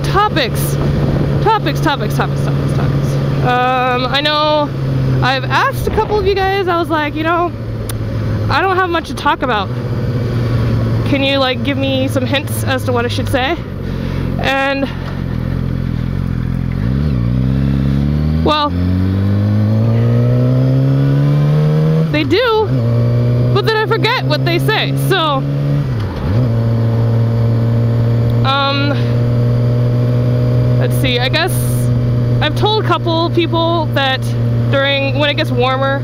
So topics. I know I've asked a couple of you guys, I was like, you know, I don't have much to talk about. Can you like give me some hints as to what I should say? And well, they do, but then I forget what they say. So let's see, I guess I've told a couple people that when it gets warmer,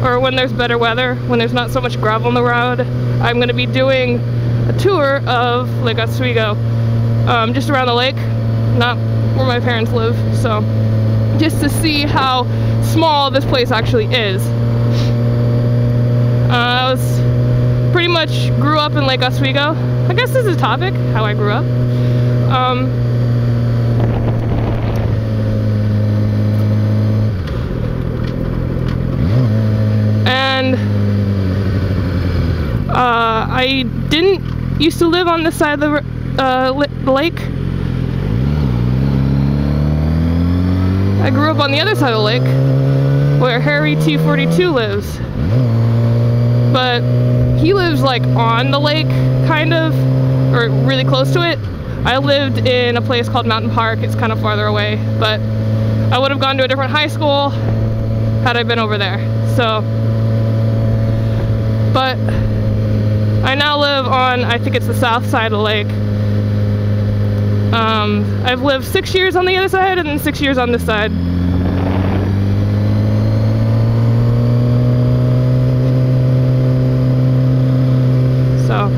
or when there's better weather, when there's not so much gravel on the road, I'm going to be doing a tour of Lake Oswego, just around the lake, not where my parents live, so just to see how small this place actually is. I pretty much grew up in Lake Oswego. I guess this is a topic, how I grew up. I didn't used to live on this side of the lake. I grew up on the other side of the lake, where Harry T42 lives. But he lives like on the lake, kind of, or really close to it. I lived in a place called Mountain Park. It's kind of farther away, but I would have gone to a different high school had I been over there. So, but I now live on, I think it's the south side of the lake. I've lived 6 years on the other side and then 6 years on this side. So,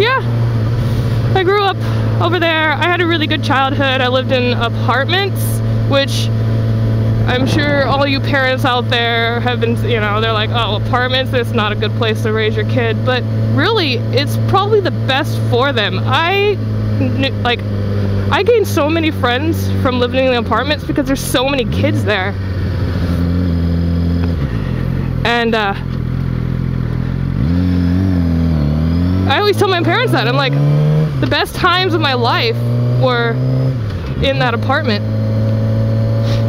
yeah, I grew up over there. I had a really good childhood. I lived in apartments, which I'm sure all you parents out there have been, you know, they're like, oh, apartments, it's not a good place to raise your kid. But really, it's probably the best for them. I gained so many friends from living in the apartments because there's so many kids there. And I always tell my parents that. I'm like, the best times of my life were in that apartment.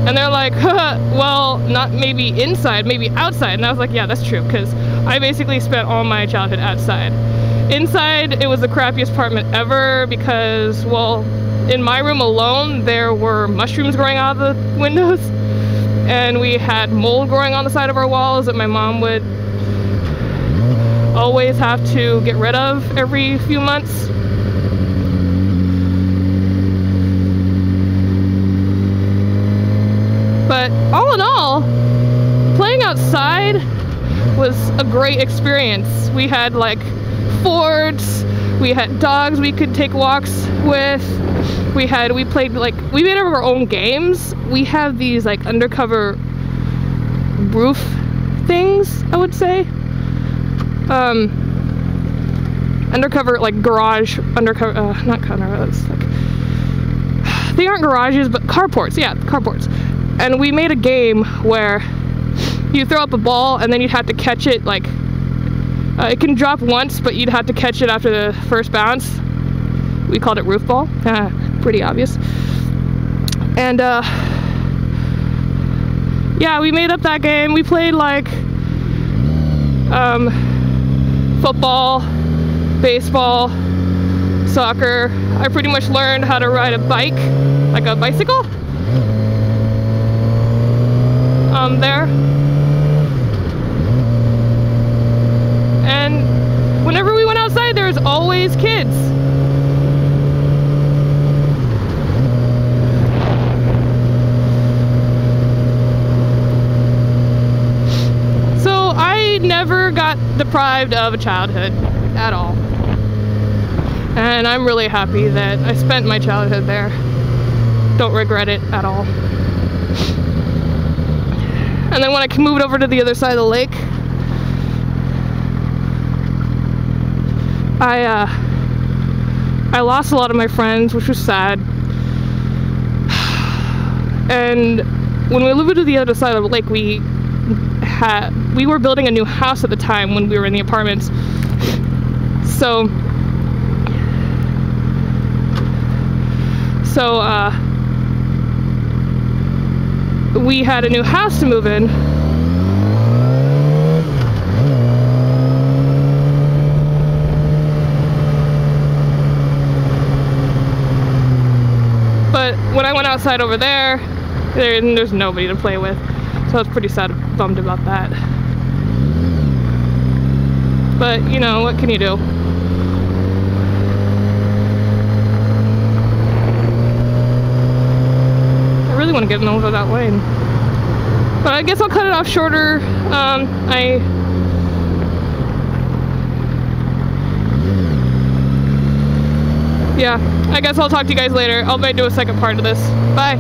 And they're like, well, not maybe inside, maybe outside. And I was like, yeah, that's true, because I basically spent all my childhood outside. Inside, it was the crappiest apartment ever because, well, in my room alone, there were mushrooms growing out of the windows. And we had mold growing on the side of our walls that my mom would always have to get rid of every few months. But all in all, playing outside was a great experience. We had like forts, we had dogs we could take walks with, we made our own games. We have these like undercover roof things, I would say. Undercover, like garage, undercover, not counter, it's like, they aren't garages, but carports, yeah, carports. And we made a game where you throw up a ball and then you'd have to catch it, like, it can drop once, but you'd have to catch it after the first bounce. We called it roof ball, pretty obvious. And yeah, we made up that game. We played like football, baseball, soccer. I pretty much learned how to ride a bike, like a bicycle. There. And whenever we went outside, there was always kids. So I never got deprived of a childhood at all. And I'm really happy that I spent my childhood there. Don't regret it at all. And then when I moved over to the other side of the lake, I lost a lot of my friends, which was sad. And when we moved to the other side of the lake, we we were building a new house at the time when we were in the apartments. So we had a new house to move in. But when I went outside over there's nobody to play with. So I was pretty bummed about that. But, you know, what can you do? I really want to get over that lane. But I guess I'll cut it off shorter. Yeah, I guess I'll talk to you guys later. I'll maybe do a second part of this. Bye.